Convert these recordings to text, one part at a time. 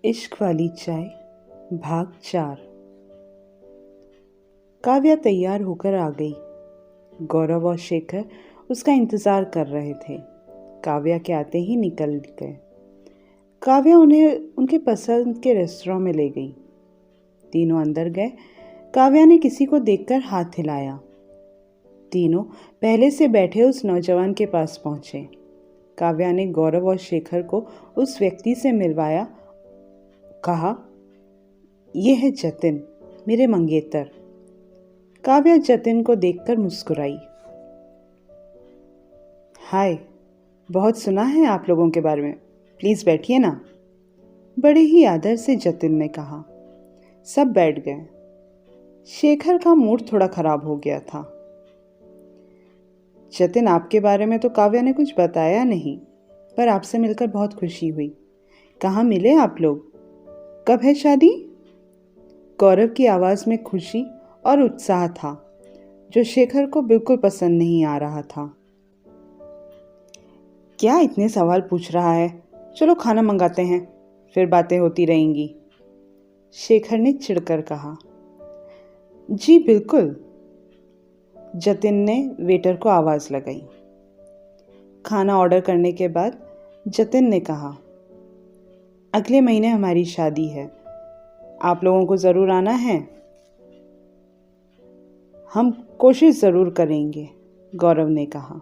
इश्क वाली चाय भाग 4। काव्या तैयार होकर आ गई। गौरव और शेखर उसका इंतजार कर रहे थे। काव्या के आते ही निकल गए। काव्या उन्हें उनके पसंद के रेस्टोरेंट में ले गई। तीनों अंदर गए। काव्या ने किसी को देखकर हाथ हिलाया। तीनों पहले से बैठे उस नौजवान के पास पहुंचे। काव्या ने गौरव और शेखर को उस व्यक्ति से मिलवाया। कहा, यह है जतिन, मेरे मंगेतर। काव्या जतिन को देखकर मुस्कुराई। हाय, बहुत सुना है आप लोगों के बारे में, प्लीज़ बैठिए ना। बड़े ही आदर से जतिन ने कहा। सब बैठ गए। शेखर का मूड थोड़ा खराब हो गया था। जतिन, आपके बारे में तो काव्या ने कुछ बताया नहीं, पर आपसे मिलकर बहुत खुशी हुई। कहाँ मिले आप लोग? कब है शादी? गौरव की आवाज़ में खुशी और उत्साह था, जो शेखर को बिल्कुल पसंद नहीं आ रहा था। क्या इतने सवाल पूछ रहा है? चलो खाना मंगाते हैं, फिर बातें होती रहेंगी, शेखर ने चिढ़कर कहा। जी बिल्कुल, जतिन ने वेटर को आवाज़ लगाई। खाना ऑर्डर करने के बाद जतिन ने कहा, अगले महीने हमारी शादी है, आप लोगों को ज़रूर आना है। हम कोशिश ज़रूर करेंगे, गौरव ने कहा।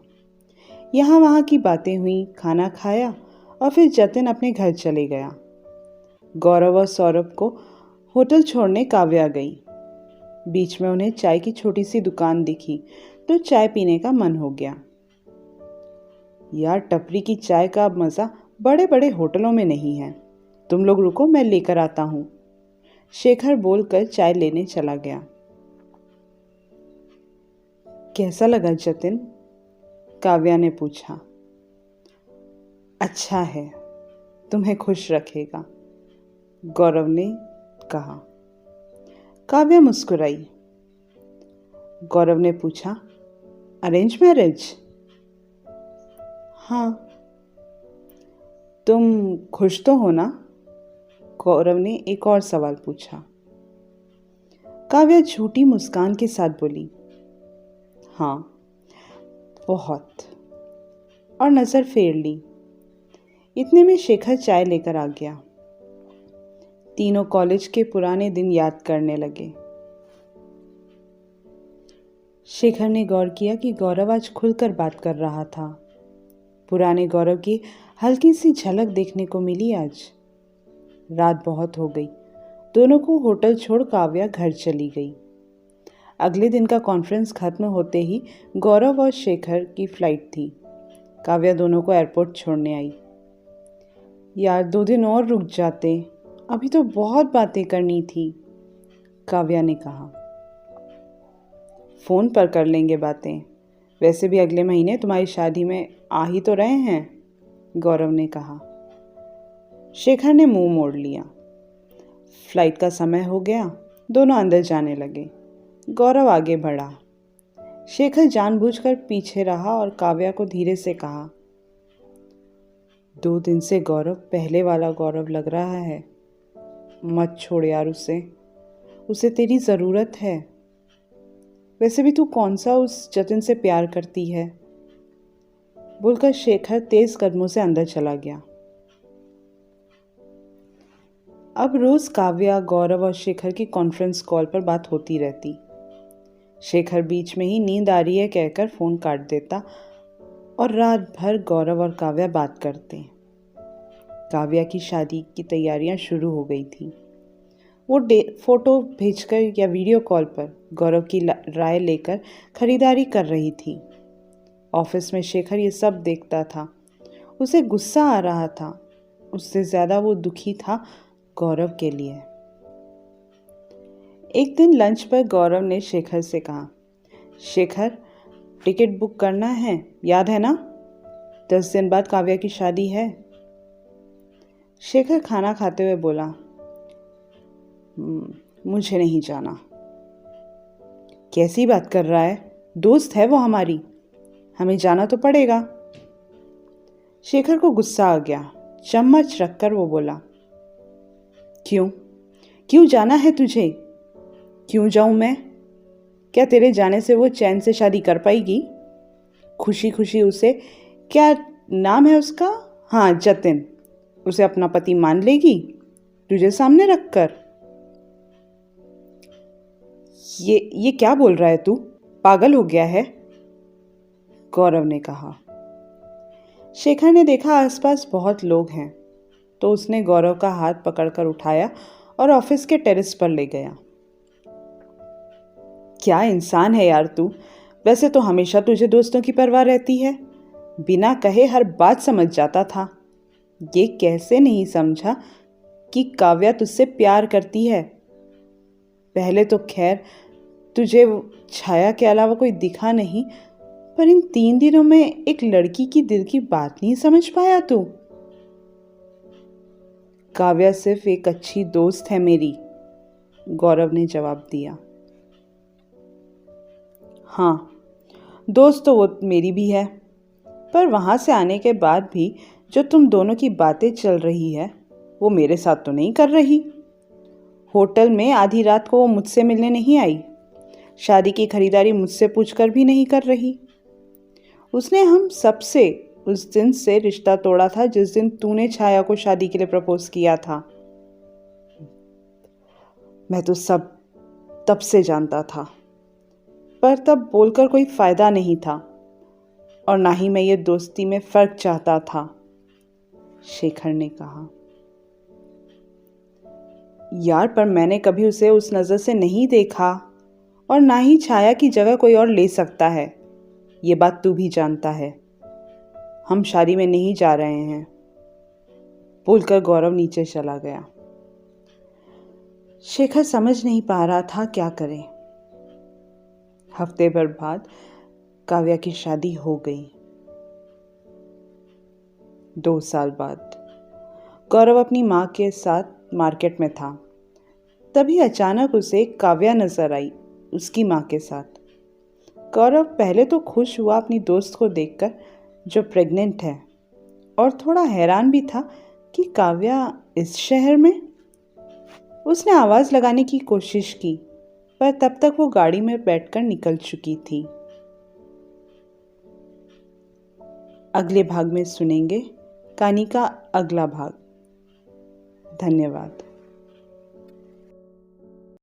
यहाँ वहाँ की बातें हुई, खाना खाया और फिर जतिन अपने घर चले गया। गौरव और सौरभ को होटल छोड़ने काव्या गई। बीच में उन्हें चाय की छोटी सी दुकान दिखी तो चाय पीने का मन हो गया। यार, टपरी की चाय का मज़ा बड़े बड़े होटलों में नहीं है। तुम लोग रुको, मैं लेकर आता हूँ, शेखर बोलकर चाय लेने चला गया। कैसा लगा जतिन? काव्या ने पूछा। अच्छा है, तुम्हें खुश रखेगा, गौरव ने कहा। काव्या मुस्कुराई। गौरव ने पूछा, अरेंज मैरिज? हाँ। तुम खुश तो हो ना? गौरव ने एक और सवाल पूछा। काव्या झूठी मुस्कान के साथ बोली, हाँ, बहुत, और नज़र फेर ली। इतने में शेखर चाय लेकर आ गया। तीनों कॉलेज के पुराने दिन याद करने लगे। शेखर ने गौर किया कि गौरव आज खुलकर बात कर रहा था। पुराने गौरव की हल्की सी झलक देखने को मिली आज। रात बहुत हो गई। दोनों को होटल छोड़ काव्या घर चली गई। अगले दिन का कॉन्फ्रेंस खत्म होते ही गौरव और शेखर की फ्लाइट थी। काव्या दोनों को एयरपोर्ट छोड़ने आई। यार, 2 दिन और रुक जाते, अभी तो बहुत बातें करनी थी, काव्या ने कहा। फ़ोन पर कर लेंगे बातें, वैसे भी अगले महीने तुम्हारी शादी में आ ही तो रहे हैं, गौरव ने कहा। शेखर ने मुंह मोड़ लिया। फ्लाइट का समय हो गया। दोनों अंदर जाने लगे। गौरव आगे बढ़ा। शेखर जानबूझकर पीछे रहा और काव्या को धीरे से कहा, 2 दिन से गौरव पहले वाला गौरव लग रहा है। मत छोड़ यार उसे तेरी ज़रूरत है। वैसे भी तू कौन सा उस जतिन से प्यार करती है, बोलकर शेखर तेज कदमों से अंदर चला गया। अब रोज काव्या, गौरव और शेखर की कॉन्फ्रेंस कॉल पर बात होती रहती। शेखर बीच में ही नींद आ रही है कहकर फ़ोन काट देता और रात भर गौरव और काव्या बात करते। काव्या की शादी की तैयारियां शुरू हो गई थी। वो फोटो भेजकर या वीडियो कॉल पर गौरव की राय लेकर खरीदारी कर रही थी। ऑफिस में शेखर ये सब देखता था। उसे गुस्सा आ रहा था। उससे ज़्यादा वो दुखी था गौरव के लिए। एक दिन लंच पर गौरव ने शेखर से कहा, शेखर, टिकट बुक करना है, याद है ना? 10 दिन बाद काव्या की शादी है। शेखर खाना खाते हुए बोला, मुझे नहीं जाना। कैसी बात कर रहा है? दोस्त है वो हमारी, हमें जाना तो पड़ेगा। शेखर को गुस्सा आ गया। चम्मच रखकर वो बोला, क्यों? क्यों जाना है तुझे? क्यों जाऊं मैं? क्या तेरे जाने से वो चैन से शादी कर पाएगी? खुशी खुशी उसे, क्या नाम है उसका, हाँ जतिन, उसे अपना पति मान लेगी तुझे सामने रखकर? ये क्या बोल रहा है तू? पागल हो गया है? गौरव ने कहा। शेखर ने देखा आसपास बहुत लोग हैं तो उसने गौरव का हाथ पकड़कर उठाया और ऑफिस के टेरेस पर ले गया। क्या इंसान है यार तू। वैसे तो हमेशा तुझे दोस्तों की परवाह रहती है, बिना कहे हर बात समझ जाता था। ये कैसे नहीं समझा कि काव्या तुझसे प्यार करती है? पहले तो खैर तुझे छाया के अलावा कोई दिखा नहीं, पर इन 3 दिनों में एक लड़की की दिल की बात नहीं समझ पाया तू? काव्या सिर्फ एक अच्छी दोस्त है मेरी, गौरव ने जवाब दिया। हाँ, दोस्त तो वो मेरी भी है, पर वहाँ से आने के बाद भी जो तुम दोनों की बातें चल रही है वो मेरे साथ तो नहीं कर रही। होटल में आधी रात को वो मुझसे मिलने नहीं आई, शादी की खरीदारी मुझसे पूछकर भी नहीं कर रही। उसने हम सबसे उस दिन से रिश्ता तोड़ा था जिस दिन तूने छाया को शादी के लिए प्रपोज किया था। मैं तो सब तब से जानता था, पर तब बोलकर कोई फायदा नहीं था और ना ही मैं ये दोस्ती में फर्क चाहता था, शेखर ने कहा। यार पर मैंने कभी उसे उस नज़र से नहीं देखा और ना ही छाया की जगह कोई और ले सकता है, ये बात तू भी जानता है। हम शादी में नहीं जा रहे हैं, बोलकर गौरव नीचे चला गया। शेखर समझ नहीं पा रहा था क्या करे। हफ्ते भर बाद काव्या की शादी हो गई। 2 साल बाद गौरव अपनी माँ के साथ मार्केट में था, तभी अचानक उसे काव्या नजर आई उसकी माँ के साथ। गौरव पहले तो खुश हुआ अपनी दोस्त को देखकर जो प्रेग्नेंट है, और थोड़ा हैरान भी था कि काव्या इस शहर में। उसने आवाज़ लगाने की कोशिश की, पर तब तक वो गाड़ी में बैठकर निकल चुकी थी। अगले भाग में सुनेंगे कहानी का अगला भाग। धन्यवाद।